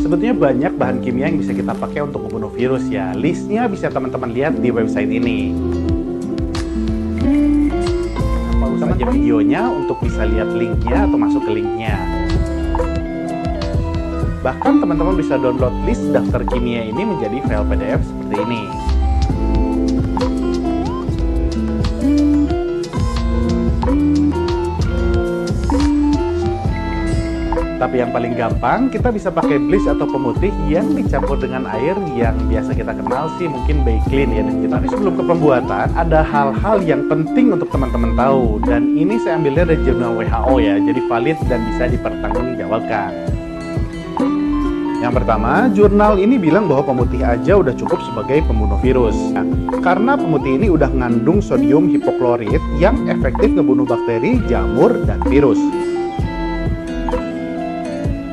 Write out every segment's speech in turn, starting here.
Sebetulnya banyak bahan kimia yang bisa kita pakai untuk membunuh virus ya. Listnya bisa teman-teman lihat di website ini. Pause aja videonya untuk bisa lihat linknya atau masuk ke linknya. Bahkan teman-teman bisa download list daftar kimia ini menjadi file PDF seperti ini. Tapi yang paling gampang, kita bisa pakai bleach atau pemutih yang dicampur dengan air yang biasa kita kenal sih mungkin Baiklin ya. Tapi sebelum ke pembuatan, ada hal-hal yang penting untuk teman-teman tahu. Dan ini saya ambilnya dari jurnal WHO ya, jadi valid dan bisa dipertanggungjawabkan. Yang pertama, jurnal ini bilang bahwa pemutih aja udah cukup sebagai pembunuh virus. Nah, karena pemutih ini udah mengandung sodium hipoklorit yang efektif ngebunuh bakteri, jamur, dan virus.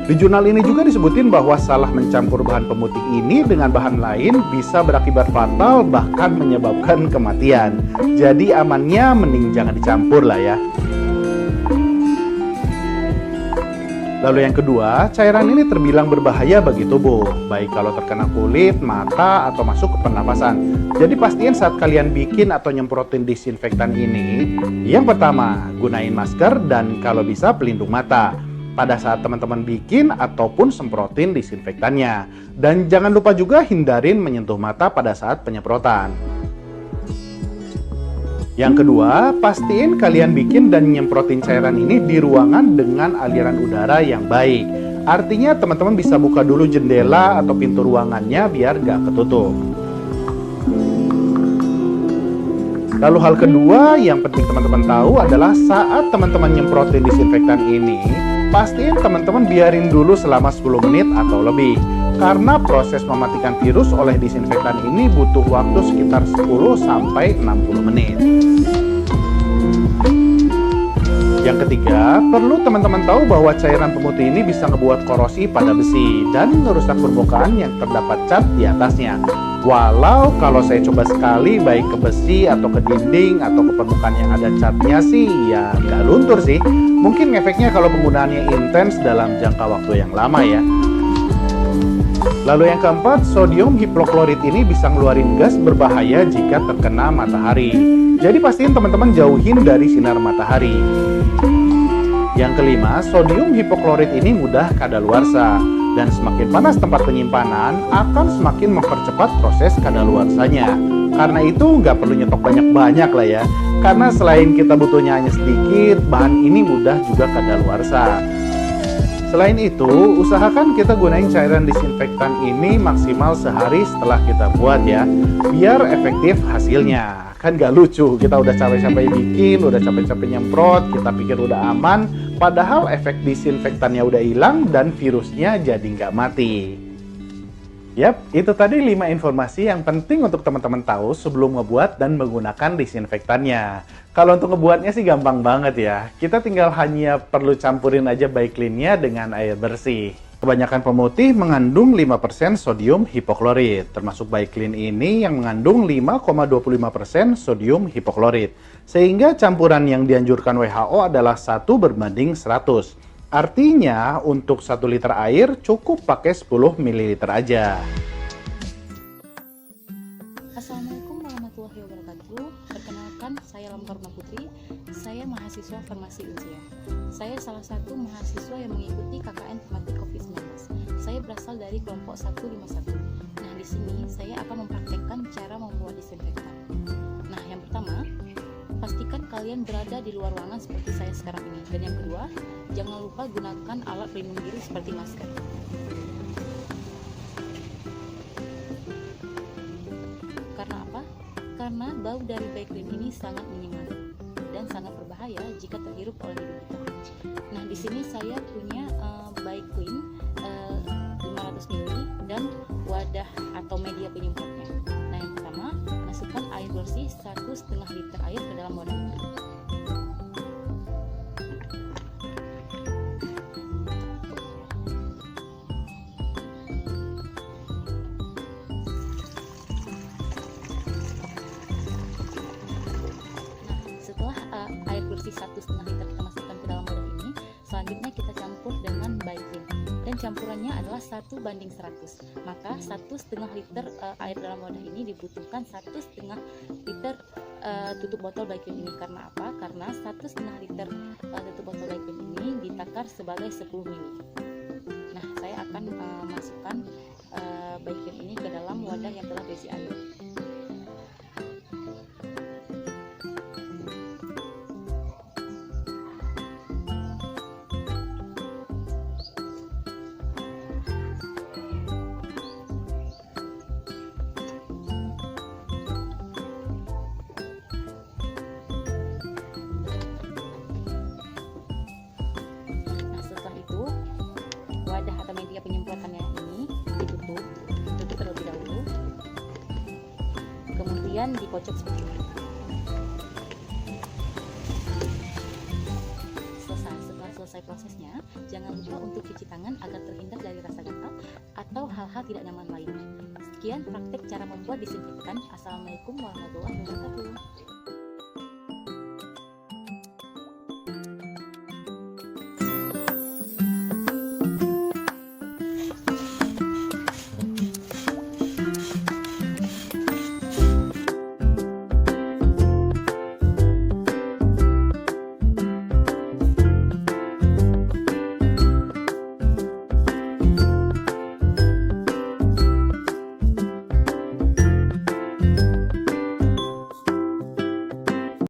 Di jurnal ini juga disebutin bahwa salah mencampur bahan pemutih ini dengan bahan lain bisa berakibat fatal bahkan menyebabkan kematian. Jadi amannya mending jangan dicampur lah ya. Lalu yang kedua, cairan ini terbilang berbahaya bagi tubuh, baik kalau terkena kulit, mata, atau masuk ke pernapasan. Jadi pastiin saat kalian bikin atau nyemprotin disinfektan ini, yang pertama, gunain masker dan kalau bisa pelindung mata pada saat teman-teman bikin ataupun semprotin disinfektannya. Dan jangan lupa juga hindarin menyentuh mata pada saat penyemprotan. Yang kedua, pastiin kalian bikin dan nyemprotin cairan ini di ruangan dengan aliran udara yang baik. Artinya teman-teman bisa buka dulu jendela atau pintu ruangannya biar gak ketutup. Lalu hal kedua yang penting teman-teman tahu adalah saat teman-teman nyemprotin disinfektan ini, pastiin teman-teman biarin dulu selama 10 menit atau lebih. Karena proses mematikan virus oleh disinfektan ini butuh waktu sekitar 10-60 menit. Yang ketiga, perlu teman-teman tahu bahwa cairan pemutih ini bisa ngebuat korosi pada besi dan merusak permukaan yang terdapat cat di atasnya. Walau kalau saya coba sekali baik ke besi atau ke dinding atau ke permukaan yang ada catnya sih ya nggak luntur sih. Mungkin efeknya kalau penggunaannya intens dalam jangka waktu yang lama ya. Lalu yang keempat, sodium hipoklorit ini bisa ngeluarin gas berbahaya jika terkena matahari. Jadi pastiin teman-teman jauhin dari sinar matahari. Yang kelima, sodium hipoklorit ini mudah kadaluarsa. Dan semakin panas tempat penyimpanan akan semakin mempercepat proses kadaluarsanya. Karena itu nggak perlu nyetok banyak-banyak lah ya. Karena selain kita butuhnya hanya sedikit, bahan ini mudah juga kadaluarsa. Selain itu, usahakan kita gunain cairan disinfektan ini maksimal sehari setelah kita buat ya, biar efektif hasilnya. Kan gak lucu, kita udah capek-capek bikin, udah capek-capek nyemprot, kita pikir udah aman, padahal efek disinfektannya udah hilang dan virusnya jadi nggak mati. Yap, itu tadi 5 informasi yang penting untuk teman-teman tahu sebelum ngebuat dan menggunakan disinfektannya. Kalau untuk ngebuatnya sih gampang banget ya. Kita tinggal hanya perlu campurin aja Baiklinnya dengan air bersih. Kebanyakan pemutih mengandung 5% sodium hipoklorit, termasuk Baiklin ini yang mengandung 5,25% sodium hipoklorit. Sehingga campuran yang dianjurkan WHO adalah 1:100. Artinya untuk 1 liter air cukup pakai 10 ml aja. Assalamualaikum warahmatullahi wabarakatuh. Perkenalkan, saya Lamparna Putri. Saya mahasiswa farmasi Unsia. Saya salah satu mahasiswa yang mengikuti KKN tematik COVID-19. Saya berasal dari kelompok 151. Nah, di sini saya akan mempraktekkan cara membuat disinfektan. Nah, yang pertama, pastikan kalian berada di luar ruangan seperti saya sekarang ini. Dan yang kedua, jangan lupa gunakan alat pelindung diri seperti masker. Karena apa? Karena bau dari Baiklin ini sangat menyengat dan sangat berbahaya jika terhirup oleh hidung kita. Nah, di sini saya punya Baiklin 500 ml dan wadah atau media penyemprotnya. Nah, yang pertama, masukkan air bersih 1,5 liter air ke dalam wadah ini. Air bersih 1,5 liter kita masukkan ke dalam wadah ini. Selanjutnya kita campur dengan Baiklin. Dan campurannya adalah 1:100. Maka 1,5 liter air dalam wadah ini dibutuhkan 1,5 liter tutup botol Baekhyun ini. Karena apa? Karena 1,5 liter tutup botol Baekhyun ini ditakar sebagai 10 ml. Nah, saya akan masukkan Baekhyun ini ke dalam wadah yang telah berisi air. Wadah atau media penyemprotannya ini ditutup terlebih dahulu, kemudian dikocok seperti ini. Setelah selesai prosesnya, jangan lupa untuk cuci tangan agar terhindar dari rasa gatal atau hal-hal tidak nyaman lainnya. Sekian praktek cara membuat disinfektan. Assalamualaikum warahmatullahi wabarakatuh.